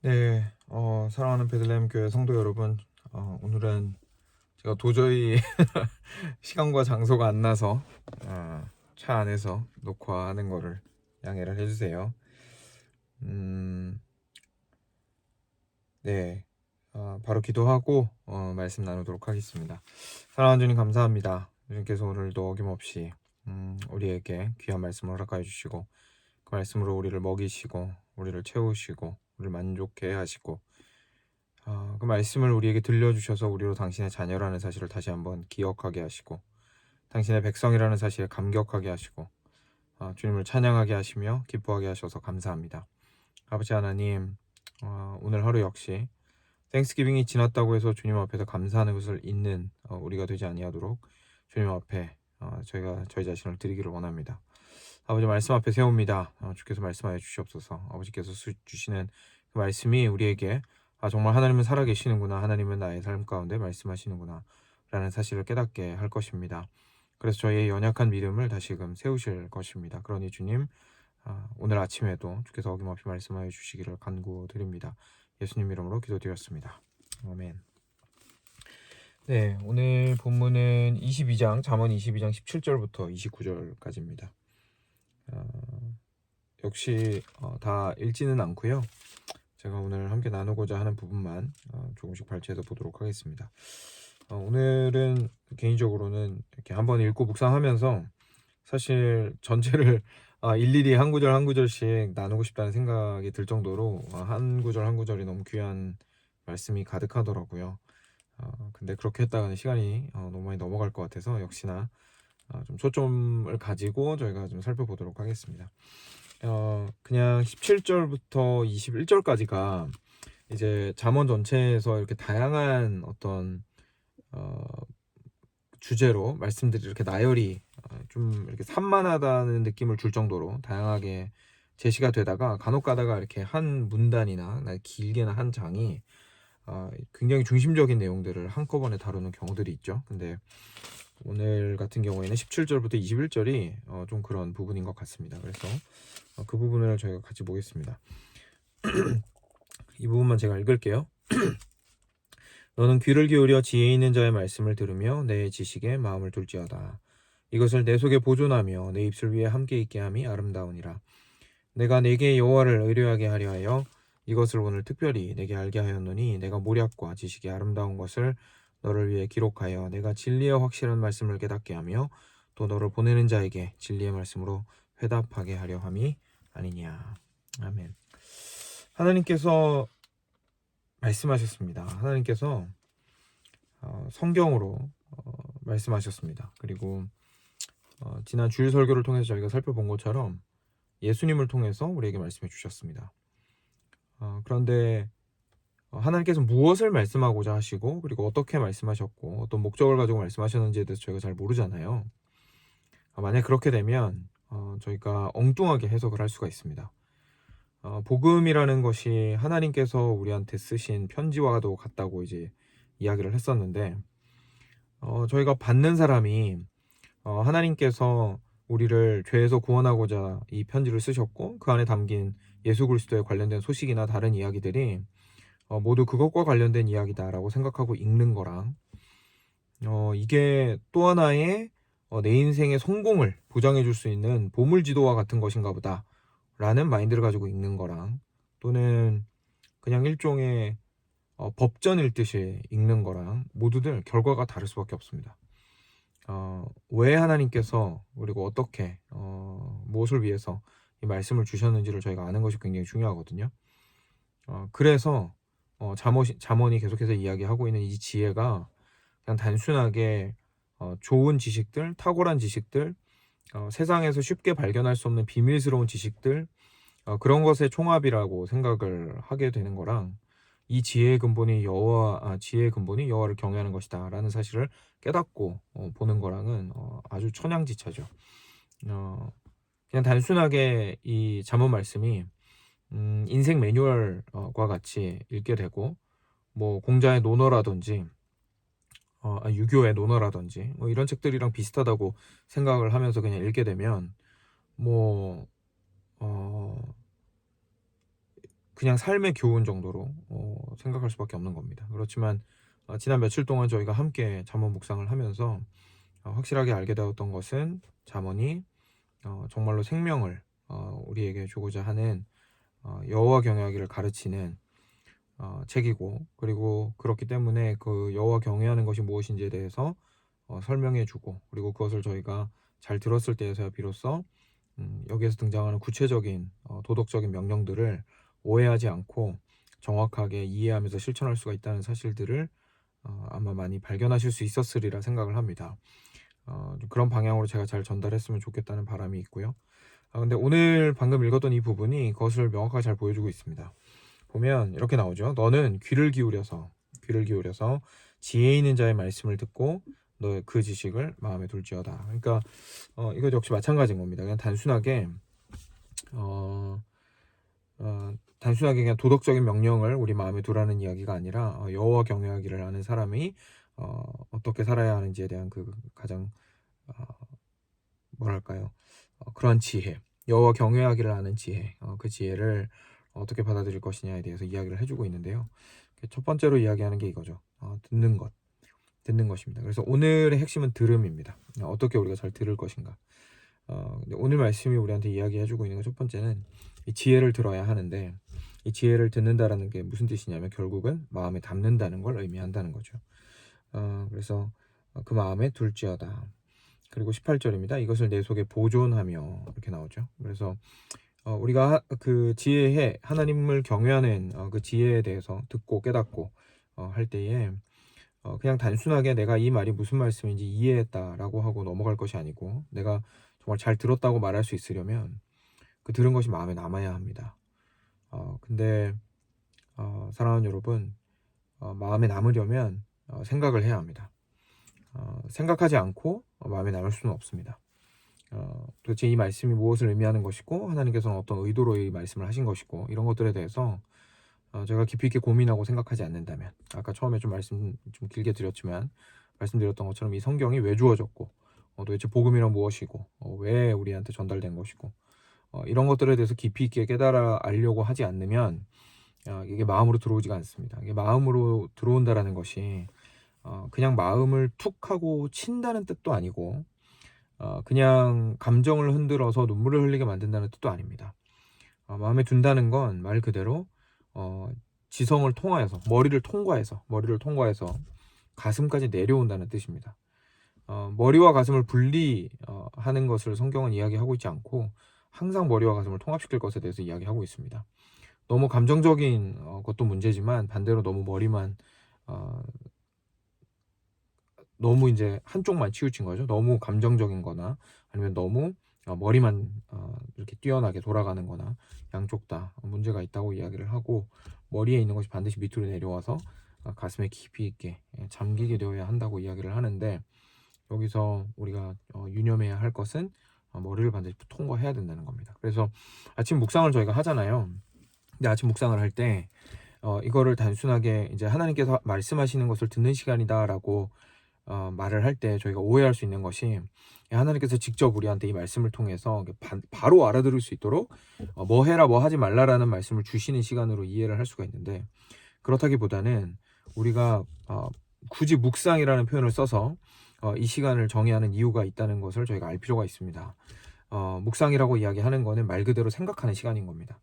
네, 사랑하는 베들레헴 교회 성도 여러분, 오늘은 제가 도저히 시간과 장소가 안 나서 차 안에서 녹화하는 거를 양해를 해주세요. 네, 바로 기도하고 말씀 나누도록 하겠습니다. 사랑하는 주님 감사합니다. 주님께서 오늘도 어김없이 우리에게 귀한 말씀을 허락하여 주시고 그 말씀으로 우리를 먹이시고 우리를 채우시고 우리를 만족해 하시고 그 말씀을 우리에게 들려주셔서 우리로 당신의 자녀라는 사실을 다시 한번 기억하게 하시고 당신의 백성이라는 사실에 감격하게 하시고 주님을 찬양하게 하시며 기뻐하게 하셔서 감사합니다. 아버지 하나님, 오늘 하루 역시 땡스기빙이 지났다고 해서 주님 앞에서 감사하는 것을 잊는 우리가 되지 아니하도록 주님 앞에 저희가 저희 자신을 드리기를 원합니다. 아버지 말씀 앞에 세웁니다. 주께서 말씀하여 주시옵소서. 아버지께서 주시는 그 말씀이 우리에게 정말 하나님은 살아계시는구나, 하나님은 나의 삶 가운데 말씀하시는구나 라는 사실을 깨닫게 할 것입니다. 그래서 저희의 연약한 믿음을 다시금 세우실 것입니다. 그러니 주님, 오늘 아침에도 주께서 어김없이 말씀하여 주시기를 간구드립니다. 예수님 이름으로 기도드렸습니다. 아멘. 네, 오늘 본문은 22장, 잠언 22장 17절부터 29절까지입니다. 역시 다 읽지는 않고요. 제가 오늘 함께 나누고자 하는 부분만 조금씩 발췌해서 보도록 하겠습니다. 오늘은 개인적으로는 이렇게 한번 읽고 묵상하면서 사실 전체를 일일이 한 구절 한 구절씩 나누고 싶다는 생각이 들 정도로 한 구절 한 구절이 너무 귀한 말씀이 가득하더라고요. 근데 그렇게 했다가는 시간이 너무 많이 넘어갈 것 같아서 역시나 좀 초점을 가지고 저희가 좀 살펴보도록 하겠습니다. 그냥 17절부터 21절까지가 이제 잠언 전체에서 이렇게 다양한 어떤 주제로 말씀들이 이렇게 나열이 좀 이렇게 산만하다는 느낌을 줄 정도로 다양하게 제시가 되다가 간혹 가다가 이렇게 한 문단이나 길게나 한 장이 굉장히 중심적인 내용들을 한꺼번에 다루는 경우들이 있죠. 근데 오늘 같은 경우에는 17절부터 21절이 좀 그런 부분인 것 같습니다. 그래서 그 부분을 저희가 같이 보겠습니다. 이 부분만 제가 읽을게요. 너는 귀를 기울여 지혜 있는 자의 말씀을 들으며 내 지식에 마음을 둘지어다. 이것을 내 속에 보존하며 내 입술 위에 함께 있게 함이 아름다우니라. 내가 내게 여호와를 의뢰하게 하려 하여 이것을 오늘 특별히 내게 알게 하였노니 내가 모략과 지식이 아름다운 것을 너를 위해 기록하여 내가 진리의 확실한 말씀을 깨닫게 하며 또 너를 보내는 자에게 진리의 말씀으로 회답하게 하려 함이 아니냐. 아멘. 하나님께서 말씀하셨습니다. 하나님께서 성경으로 말씀하셨습니다. 그리고 지난 주일 설교를 통해서 저희가 살펴본 것처럼 예수님을 통해서 우리에게 말씀해 주셨습니다. 그런데 하나님께서 무엇을 말씀하고자 하시고 그리고 어떻게 말씀하셨고 어떤 목적을 가지고 말씀하셨는지에 대해서 저희가 잘 모르잖아요. 만약 그렇게 되면 저희가 엉뚱하게 해석을 할 수가 있습니다. 복음이라는 것이 하나님께서 우리한테 쓰신 편지와도 같다고 이제 이야기를 했었는데 저희가 받는 사람이 하나님께서 우리를 죄에서 구원하고자 이 편지를 쓰셨고 그 안에 담긴 예수 그리스도에 관련된 소식이나 다른 이야기들이 모두 그것과 관련된 이야기다라고 생각하고 읽는 거랑 이게 또 하나의 내 인생의 성공을 보장해 줄 수 있는 보물지도와 같은 것인가 보다 라는 마인드를 가지고 읽는 거랑 또는 그냥 일종의 법전 읽듯이 읽는 거랑 모두들 결과가 다를 수밖에 없습니다. 왜 하나님께서 그리고 어떻게 무엇을 위해서 이 말씀을 주셨는지를 저희가 아는 것이 굉장히 중요하거든요. 그래서 잠언이 계속해서 이야기하고 있는 이 지혜가 그냥 단순하게 좋은 지식들, 탁월한 지식들, 세상에서 쉽게 발견할 수 없는 비밀스러운 지식들 그런 것의 총합이라고 생각을 하게 되는 거랑 이 지혜의 근본이 지혜의 근본이 여호와를 경외하는 것이다라는 사실을 깨닫고 보는 거랑은 아주 천양지차죠. 그냥 단순하게 이 잠언 말씀이 인생 매뉴얼과 같이 읽게 되고 뭐 공자의 논어라든지 유교의 논어라든지 뭐 이런 책들이랑 비슷하다고 생각을 하면서 그냥 읽게 되면 뭐 그냥 삶의 교훈 정도로 생각할 수밖에 없는 겁니다. 그렇지만 지난 며칠 동안 저희가 함께 잠언 묵상을 하면서 확실하게 알게 되었던 것은 잠언이 정말로 생명을 우리에게 주고자 하는 여호와 경외하기를 가르치는 책이고, 그리고 그렇기 때문에 그 여호와 경외하는 것이 무엇인지에 대해서 설명해주고, 그리고 그것을 저희가 잘 들었을 때에서야 비로소 여기에서 등장하는 구체적인 도덕적인 명령들을 오해하지 않고 정확하게 이해하면서 실천할 수가 있다는 사실들을 아마 많이 발견하실 수 있었으리라 생각을 합니다. 좀 그런 방향으로 제가 잘 전달했으면 좋겠다는 바람이 있고요. 근데 오늘 방금 읽었던 이 부분이 그것을 명확하게 잘 보여주고 있습니다. 보면 이렇게 나오죠. 너는 귀를 기울여서 지혜 있는 자의 말씀을 듣고 너의 그 지식을 마음에 둘지어다. 그러니까 이것 역시 마찬가지인 겁니다. 그냥 단순하게 단순하게 그냥 도덕적인 명령을 우리 마음에 두라는 이야기가 아니라 여호와 경외하기를 아는 사람이 어떻게 살아야 하는지에 대한 그 가장 뭐랄까요? 그러한 지혜, 여호와 경외하기를 아는 지혜, 그 지혜를 어떻게 받아들일 것이냐에 대해서 이야기를 해주고 있는데요. 첫 번째로 이야기하는 게 이거죠. 듣는 것입니다. 그래서 오늘의 핵심은 들음입니다. 어떻게 우리가 잘 들을 것인가. 근데 오늘 말씀이 우리한테 이야기해주고 있는 것 첫 번째는 이 지혜를 들어야 하는데, 이 지혜를 듣는다라는 게 무슨 뜻이냐면 결국은 마음에 담는다는 걸 의미한다는 거죠. 그래서 그 마음에 둘지어다. 그리고 18절입니다. 이것을 내 속에 보존하며, 이렇게 나오죠. 그래서 우리가 그 지혜에 하나님을 경외하는 그 지혜에 대해서 듣고 깨닫고 할 때에 그냥 단순하게 내가 이 말이 무슨 말씀인지 이해했다라고 하고 넘어갈 것이 아니고, 내가 정말 잘 들었다고 말할 수 있으려면 그 들은 것이 마음에 남아야 합니다. 근데 사랑하는 여러분, 마음에 남으려면 생각을 해야 합니다. 생각하지 않고 마음에 남을 수는 없습니다. 도대체 이 말씀이 무엇을 의미하는 것이고, 하나님께서는 어떤 의도로 이 말씀을 하신 것이고, 이런 것들에 대해서 제가 깊이 있게 고민하고 생각하지 않는다면, 아까 처음에 좀 말씀 좀 길게 드렸지만 말씀드렸던 것처럼 이 성경이 왜 주어졌고, 도대체 복음이란 무엇이고, 왜 우리한테 전달된 것이고, 이런 것들에 대해서 깊이 있게 깨달아 알려고 하지 않으면 이게 마음으로 들어오지가 않습니다. 이게 마음으로 들어온다라는 것이 그냥 마음을 툭 하고 친다는 뜻도 아니고, 그냥 감정을 흔들어서 눈물을 흘리게 만든다는 뜻도 아닙니다. 마음에 둔다는 건 말 그대로 지성을 통하여서, 머리를 통과해서 가슴까지 내려온다는 뜻입니다. 머리와 가슴을 분리하는 것을 성경은 이야기하고 있지 않고, 항상 머리와 가슴을 통합시킬 것에 대해서 이야기하고 있습니다. 너무 감정적인 것도 문제지만, 반대로 너무 머리만 너무 이제 한쪽만 치우친 거죠. 너무 감정적인 거나 아니면 너무 머리만 이렇게 뛰어나게 돌아가는 거나, 양쪽 다 문제가 있다고 이야기를 하고, 머리에 있는 것이 반드시 밑으로 내려와서 가슴에 깊이 있게 잠기게 되어야 한다고 이야기를 하는데, 여기서 우리가 유념해야 할 것은 머리를 반드시 통과해야 된다는 겁니다. 그래서 아침 묵상을 저희가 하잖아요. 근데 아침 묵상을 할 때 이거를 단순하게 이제 하나님께서 말씀하시는 것을 듣는 시간이다라고 말을 할 때 저희가 오해할 수 있는 것이, 하나님께서 직접 우리한테 이 말씀을 통해서 바로 알아들을 수 있도록 뭐 해라 뭐 하지 말라라는 말씀을 주시는 시간으로 이해를 할 수가 있는데, 그렇다기보다는 우리가 굳이 묵상이라는 표현을 써서 이 시간을 정의하는 이유가 있다는 것을 저희가 알 필요가 있습니다. 묵상이라고 이야기하는 거는 말 그대로 생각하는 시간인 겁니다.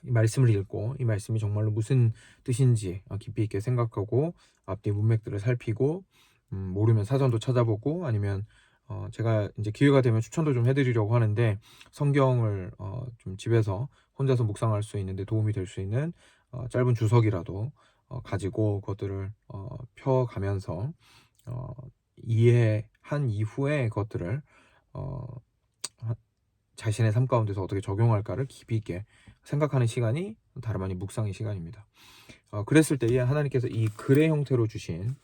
이 말씀을 읽고 이 말씀이 정말로 무슨 뜻인지 깊이 있게 생각하고, 앞뒤 문맥들을 살피고, 모르면 사전도 찾아보고, 아니면 제가 이제 기회가 되면 추천도 좀 해드리려고 하는데, 성경을 좀 집에서 혼자서 묵상할 수 있는데 도움이 될 수 있는 짧은 주석이라도 가지고 그것들을 펴가면서 이해한 이후에 그것들을 자신의 삶 가운데서 어떻게 적용할까를 깊이 있게 생각하는 시간이 다름 아닌 묵상의 시간입니다. 그랬을 때에 하나님께서 이 글의 형태로 주신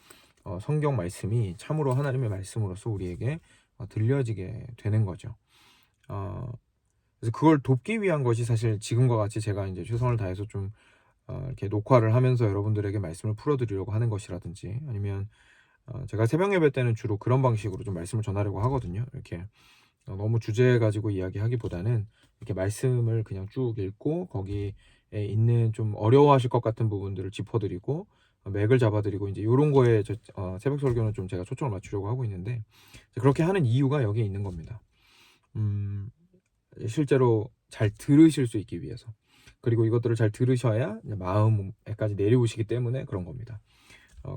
성경 말씀이 참으로 하나님의 말씀으로서 우리에게 들려지게 되는 거죠. 그래서 그걸 돕기 위한 것이 사실 지금과 같이 제가 이제 최선을 다해서 좀 이렇게 녹화를 하면서 여러분들에게 말씀을 풀어드리려고 하는 것이라든지, 아니면 제가 새벽 예배 때는 주로 그런 방식으로 좀 말씀을 전하려고 하거든요. 이렇게 너무 주제 가지고 이야기하기보다는 이렇게 말씀을 그냥 쭉 읽고 거기에 있는 좀 어려워하실 것 같은 부분들을 짚어드리고 맥을 잡아드리고 이제 요런 거에 새벽 설교는 좀 제가 초점을 맞추려고 하고 있는데 그렇게 하는 이유가 여기에 있는 겁니다. 실제로 잘 들으실 수 있기 위해서. 그리고 이것들을 잘 들으셔야 마음에까지 내려오시기 때문에 그런 겁니다.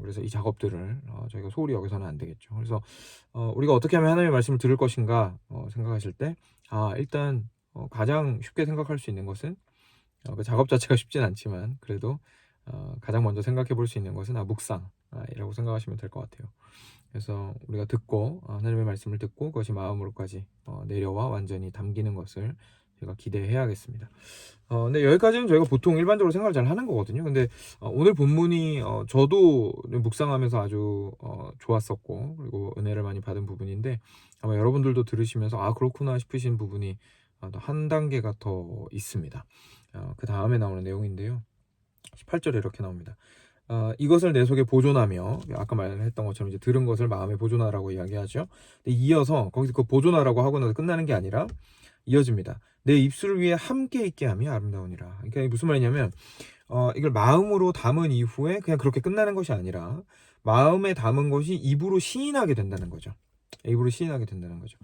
그래서 이 작업들을 저희가 소홀히 여기서는 안 되겠죠. 그래서 우리가 어떻게 하면 하나님의 말씀을 들을 것인가 생각하실 때 일단 가장 쉽게 생각할 수 있는 것은 그 작업 자체가 쉽진 않지만 그래도 가장 먼저 생각해 볼 수 있는 것은 묵상이라고 생각하시면 될 것 같아요. 그래서 우리가 듣고 하나님의 말씀을 듣고 그것이 마음으로까지 내려와 완전히 담기는 것을 제가 기대해야겠습니다. 근데 여기까지는 저희가 보통 일반적으로 생각을 잘 하는 거거든요. 근데 오늘 본문이 저도 묵상하면서 아주 좋았었고 그리고 은혜를 많이 받은 부분인데 아마 여러분들도 들으시면서 그렇구나 싶으신 부분이 또 한 단계가 더 있습니다. 그 다음에 나오는 내용인데요. 18절에 이렇게 나옵니다. 이것을 내 속에 보존하며 아까 말했던 것처럼 이제 들은 것을 마음에 보존하라고 이야기하죠. 근데 이어서 거기서 그 보존하라고 하고 나서 끝나는 게 아니라 이어집니다. 내 입술 위에 함께 있게 함이 아름다우니라. 그러니까 이게 무슨 말이냐면 이걸 마음으로 담은 이후에 그냥 그렇게 끝나는 것이 아니라 마음에 담은 것이 입으로 시인하게 된다는 거죠. 입으로 시인하게 된다는 거죠.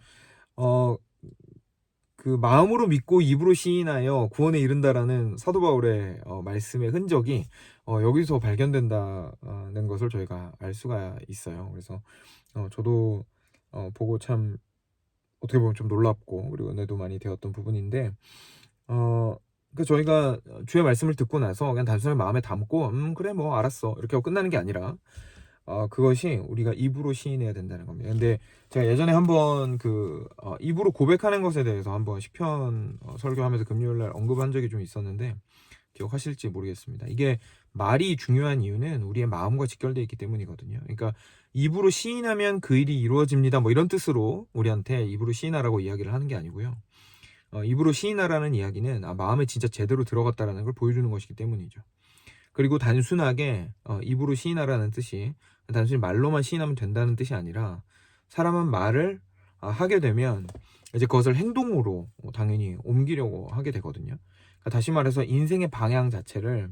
그 마음으로 믿고 입으로 시인하여 구원에 이른다라는 사도 바울의 말씀의 흔적이 여기서 발견된다는 것을 저희가 알 수가 있어요. 그래서 저도 보고 참 어떻게 보면 좀 놀랍고 그리고 은혜도 많이 되었던 부분인데 그 저희가 주의 말씀을 듣고 나서 그냥 단순히 마음에 담고 그래 뭐 알았어 이렇게 하고 끝나는 게 아니라 그것이 우리가 입으로 시인해야 된다는 겁니다. 근데 제가 예전에 한번 입으로 고백하는 것에 대해서 한번 시편 설교하면서 금요일날 언급한 적이 좀 있었는데 기억하실지 모르겠습니다. 이게 말이 중요한 이유는 우리의 마음과 직결되어 있기 때문이거든요. 그러니까 입으로 시인하면 그 일이 이루어집니다. 뭐 이런 뜻으로 우리한테 입으로 시인하라고 이야기를 하는 게 아니고요. 입으로 시인하라는 이야기는 마음에 진짜 제대로 들어갔다라는 걸 보여주는 것이기 때문이죠. 그리고 단순하게 입으로 시인하라는 뜻이 단순히 말로만 시인하면 된다는 뜻이 아니라 사람은 말을 하게 되면 이제 그것을 행동으로 당연히 옮기려고 하게 되거든요. 그러니까 다시 말해서 인생의 방향 자체를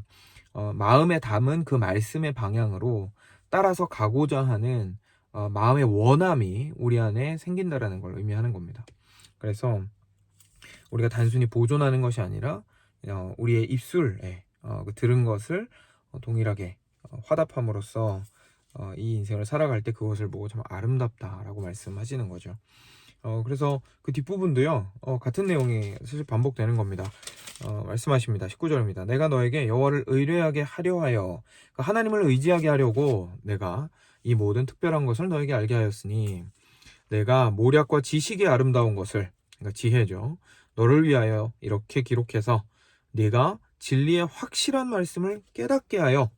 마음에 담은 그 말씀의 방향으로 따라서 가고자 하는 마음의 원함이 우리 안에 생긴다라는 걸 의미하는 겁니다. 그래서 우리가 단순히 보존하는 것이 아니라 우리의 입술에 그 들은 것을 동일하게 화답함으로써 이 인생을 살아갈 때 그것을 보고 참 아름답다라고 말씀하시는 거죠. 그래서 그 뒷부분도요 같은 내용이 사실 반복되는 겁니다. 말씀하십니다. 19절입니다. 내가 너에게 여호와를 의뢰하게 하려 하여 그러니까 하나님을 의지하게 하려고 내가 이 모든 특별한 것을 너에게 알게 하였으니 내가 모략과 지식의 아름다운 것을 그러니까 지혜죠. 너를 위하여 이렇게 기록해서 네가 진리의 확실한 말씀을 깨닫게 하여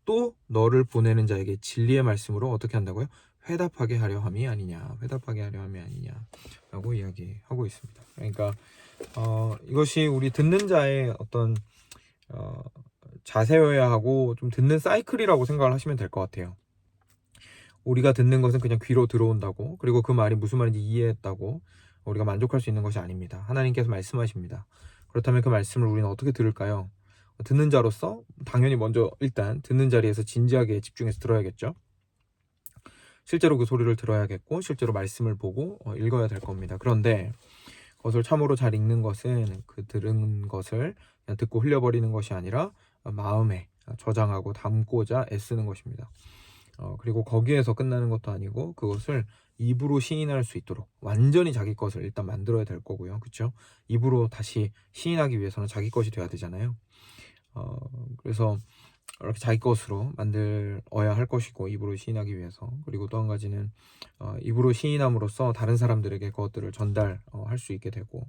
또 너를 보내는 자에게 진리의 말씀으로 어떻게 한다고요? 회답하게 하려 함이 아니냐. 회답하게 하려 함이 아니냐 라고 이야기하고 있습니다. 그러니까 이것이 우리 듣는 자의 어떤 자세여야 하고 좀 듣는 사이클이라고 생각을 하시면 될 것 같아요. 우리가 듣는 것은 그냥 귀로 들어온다고 그리고 그 말이 무슨 말인지 이해했다고 우리가 만족할 수 있는 것이 아닙니다. 하나님께서 말씀하십니다. 그렇다면 그 말씀을 우리는 어떻게 들을까요? 듣는 자로서 당연히 먼저 일단 듣는 자리에서 진지하게 집중해서 들어야겠죠. 실제로 그 소리를 들어야겠고 실제로 말씀을 보고 읽어야 될 겁니다. 그런데 그것을 참으로 잘 읽는 것은 그 들은 것을 그냥 듣고 흘려버리는 것이 아니라 마음에 저장하고 담고자 애쓰는 것입니다. 그리고 거기에서 끝나는 것도 아니고 그것을 입으로 시인할 수 있도록 완전히 자기 것을 일단 만들어야 될 거고요. 그렇죠? 입으로 다시 시인하기 위해서는 자기 것이 돼야 되잖아요. 그래서 이렇게 자기 것으로 만들어야 할 것이고 입으로 시인하기 위해서 그리고 또 한 가지는 입으로 시인함으로써 다른 사람들에게 그것들을 전달할 수 있게 되고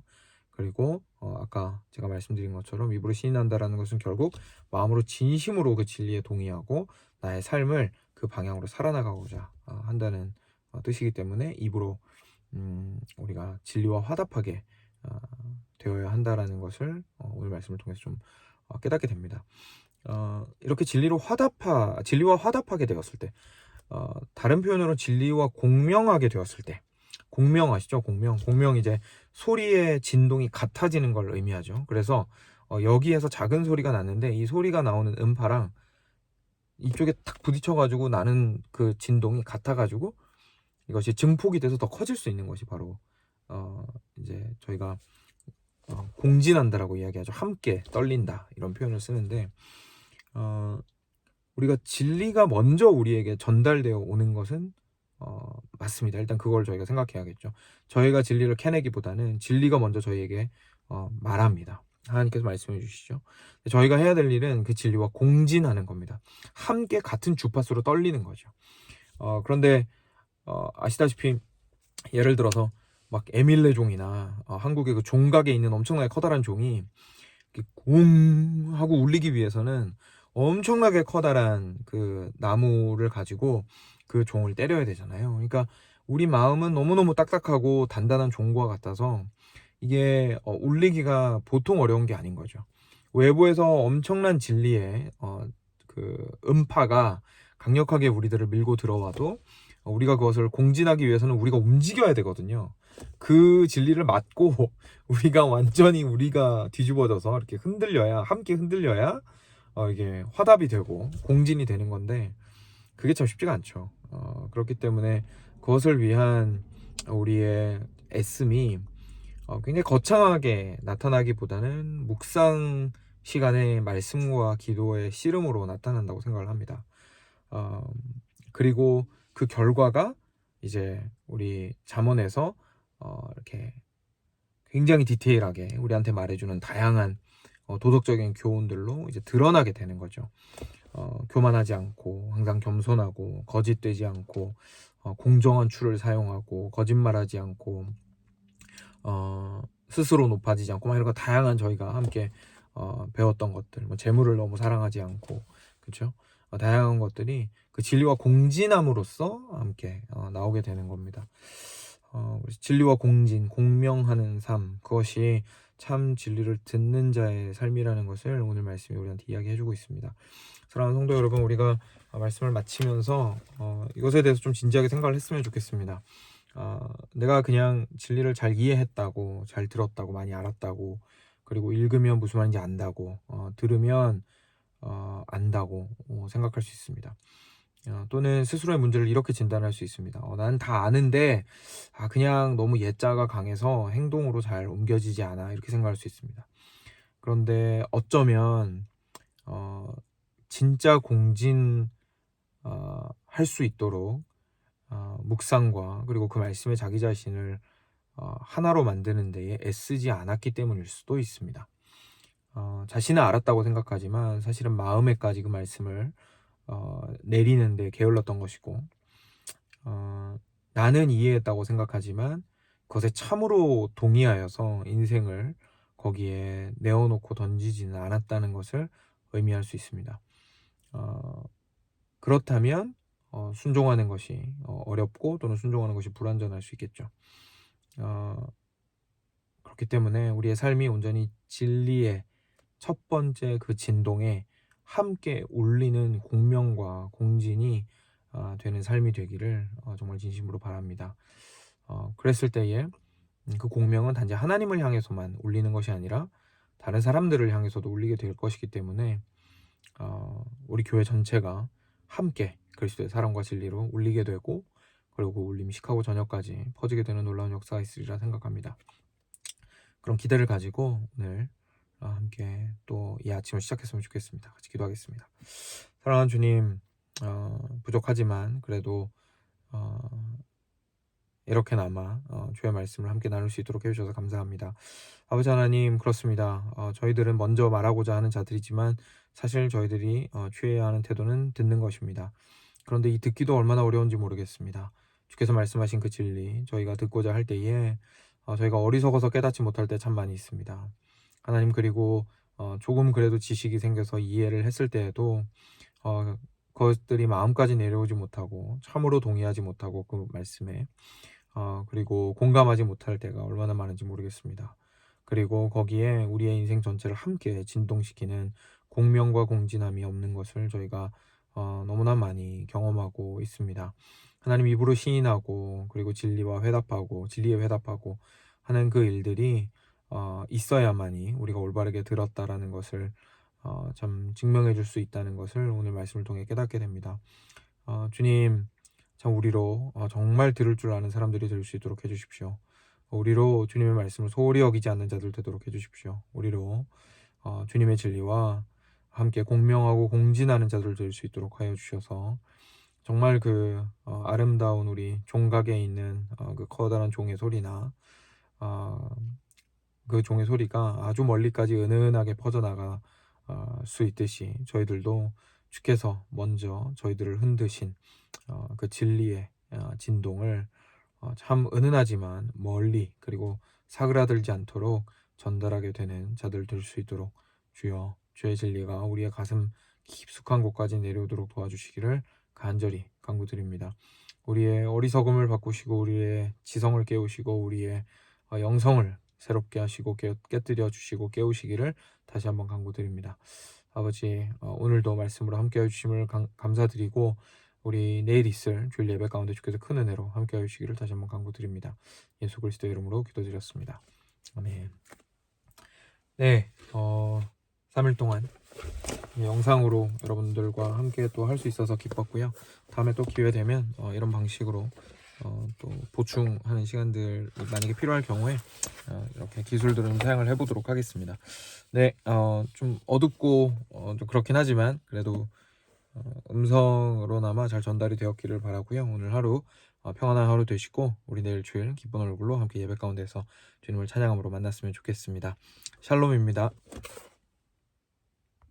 그리고 아까 제가 말씀드린 것처럼 입으로 시인한다라는 것은 결국 마음으로 진심으로 그 진리에 동의하고 나의 삶을 그 방향으로 살아나가고자 한다는 뜻이기 때문에 입으로 우리가 진리와 화답하게 되어야 한다라는 것을 오늘 말씀을 통해서 좀 깨닫게 됩니다. 이렇게 진리와 화답하게 되었을 때 다른 표현으로 진리와 공명하게 되었을 때 공명 아시죠? 공명. 공명 이제 소리의 진동이 같아지는 걸 의미하죠. 그래서 여기에서 작은 소리가 났는데 이 소리가 나오는 음파랑 이쪽에 탁 부딪혀가지고 나는 그 진동이 같아가지고 이것이 증폭이 돼서 더 커질 수 있는 것이 바로 이제 저희가 공진한다라고 이야기하죠. 함께 떨린다 이런 표현을 쓰는데 우리가 진리가 먼저 우리에게 전달되어 오는 것은 맞습니다. 일단 그걸 저희가 생각해야겠죠. 저희가 진리를 캐내기보다는 진리가 먼저 저희에게 말합니다. 하나님께서 말씀해 주시죠. 저희가 해야 될 일은 그 진리와 공진하는 겁니다. 함께 같은 주파수로 떨리는 거죠. 그런데 아시다시피 예를 들어서 막 에밀레 종이나 한국의 그 종각에 있는 엄청나게 커다란 종이 웅 하고 울리기 위해서는 엄청나게 커다란 그 나무를 가지고 그 종을 때려야 되잖아요. 그러니까 우리 마음은 너무너무 딱딱하고 단단한 종과 같아서 이게 울리기가 보통 어려운 게 아닌 거죠. 외부에서 엄청난 진리의 그 음파가 강력하게 우리들을 밀고 들어와도 우리가 그것을 공진하기 위해서는 우리가 움직여야 되거든요. 그 진리를 맞고 우리가 완전히 우리가 뒤집어져서 이렇게 흔들려야, 함께 흔들려야 이게 화답이 되고 공진이 되는 건데 그게 참 쉽지가 않죠. 그렇기 때문에 그것을 위한 우리의 애씀이 굉장히 거창하게 나타나기보다는 묵상 시간의 말씀과 기도의 씨름으로 나타난다고 생각을 합니다. 그리고 그 결과가 이제 우리 잠언에서 이렇게 굉장히 디테일하게 우리한테 말해주는 다양한 도덕적인 교훈들로 이제 드러나게 되는 거죠. 교만하지 않고 항상 겸손하고 거짓되지 않고 공정한 추를 사용하고 거짓말하지 않고 스스로 높아지지 않고 막 이런 거 다양한 저희가 함께 배웠던 것들, 뭐 재물을 너무 사랑하지 않고 그렇죠? 다양한 것들이 그 진리와 공진함으로써 함께 나오게 되는 겁니다. 진리와 공진, 공명하는 삶, 그것이 참 진리를 듣는 자의 삶이라는 것을 오늘 말씀이 우리한테 이야기해주고 있습니다. 사랑하는 성도 여러분, 우리가 말씀을 마치면서 이것에 대해서 좀 진지하게 생각을 했으면 좋겠습니다. 내가 그냥 진리를 잘 이해했다고, 잘 들었다고, 많이 알았다고, 그리고 읽으면 무슨 말인지 안다고, 들으면 안다고 생각할 수 있습니다. 또는 스스로의 문제를 이렇게 진단할 수 있습니다. 난 다 아는데 그냥 너무 예자가 강해서 행동으로 잘 옮겨지지 않아 이렇게 생각할 수 있습니다. 그런데 어쩌면 진짜 공진 할 수 있도록 묵상과 그리고 그 말씀에 자기 자신을 하나로 만드는 데에 애쓰지 않았기 때문일 수도 있습니다. 자신은 알았다고 생각하지만 사실은 마음에까지 그 말씀을 내리는데 게을렀던 것이고 나는 이해했다고 생각하지만 그것에 참으로 동의하여서 인생을 거기에 내어놓고 던지지는 않았다는 것을 의미할 수 있습니다. 그렇다면 순종하는 것이 어렵고 또는 순종하는 것이 불완전할 수 있겠죠. 그렇기 때문에 우리의 삶이 온전히 진리의 첫 번째 그 진동에 함께 울리는 공명과 공진이 되는 삶이 되기를 정말 진심으로 바랍니다. 그랬을 때에 그 공명은 단지 하나님을 향해서만 울리는 것이 아니라 다른 사람들을 향해서도 울리게 될 것이기 때문에 우리 교회 전체가 함께 그리스도의 사랑과 진리로 울리게 되고 그리고 그 울림이 시카고 전역까지 퍼지게 되는 놀라운 역사가 있으리라 생각합니다. 그런 기대를 가지고 오늘 함께 또 이 아침을 시작했으면 좋겠습니다. 같이 기도하겠습니다. 사랑하는 주님, 부족하지만 그래도 이렇게나마 주의 말씀을 함께 나눌 수 있도록 해주셔서 감사합니다. 아버지 하나님, 그렇습니다. 저희들은 먼저 말하고자 하는 자들이지만 사실 저희들이 취해야 하는 태도는 듣는 것입니다. 그런데 이 듣기도 얼마나 어려운지 모르겠습니다. 주께서 말씀하신 그 진리 저희가 듣고자 할 때에 저희가 어리석어서 깨닫지 못할 때 참 많이 있습니다. 하나님, 그리고 조금 그래도 지식이 생겨서 이해를 했을 때에도 그것들이 마음까지 내려오지 못하고 참으로 동의하지 못하고 그 말씀에 그리고 공감하지 못할 때가 얼마나 많은지 모르겠습니다. 그리고 거기에 우리의 인생 전체를 함께 진동시키는 공명과 공진함이 없는 것을 저희가 너무나 많이 경험하고 있습니다. 하나님 입으로 시인하고 그리고 진리와 회답하고 진리에 회답하고 하는 그 일들이 있어야만이 우리가 올바르게 들었다라는 것을 참 증명해 줄 수 있다는 것을 오늘 말씀을 통해 깨닫게 됩니다. 주님 참 우리로 정말 들을 줄 아는 사람들이 될 수 있도록 해주십시오. 우리로 주님의 말씀을 소홀히 여기지 않는 자들 되도록 해주십시오. 우리로 주님의 진리와 함께 공명하고 공진하는 자들 될 수 있도록 하여 주셔서 정말 그 아름다운 우리 종각에 있는 그 커다란 종의 소리나 그 종의 소리가 아주 멀리까지 은은하게 퍼져나가 수 있듯이 저희들도 주께서 먼저 저희들을 흔드신 그 진리의 진동을 참 은은하지만 멀리 그리고 사그라들지 않도록 전달하게 되는 자들 될 수 있도록 주여 주의 진리가 우리의 가슴 깊숙한 곳까지 내려오도록 도와주시기를 간절히 간구드립니다. 우리의 어리석음을 바꾸시고 우리의 지성을 깨우시고 우리의 영성을 새롭게 하시고 깨뜨려 주시고 깨우시기를 다시 한번 간구드립니다. 아버지 오늘도 말씀으로 함께해 주심을 감사드리고 우리 내일 있을 주일 예배 가운데 주께서 큰 은혜로 함께해 주시기를 다시 한번 간구드립니다. 예수 그리스도의 이름으로 기도드렸습니다. 아멘. 네, 3일 동안 영상으로 여러분들과 함께 또 할 수 있어서 기뻤고요. 다음에 또 기회 되면 이런 방식으로 또 보충하는 시간들이 만약에 필요할 경우에 이렇게 기술들은 사용을 해보도록 하겠습니다. 네, 좀 어둡고 좀 그렇긴 하지만 그래도 음성으로나마 잘 전달이 되었기를 바라고요. 오늘 하루 평안한 하루 되시고 우리 내일 주일 기쁜 얼굴로 함께 예배 가운데서 주님을 찬양함으로 만났으면 좋겠습니다. 샬롬입니다.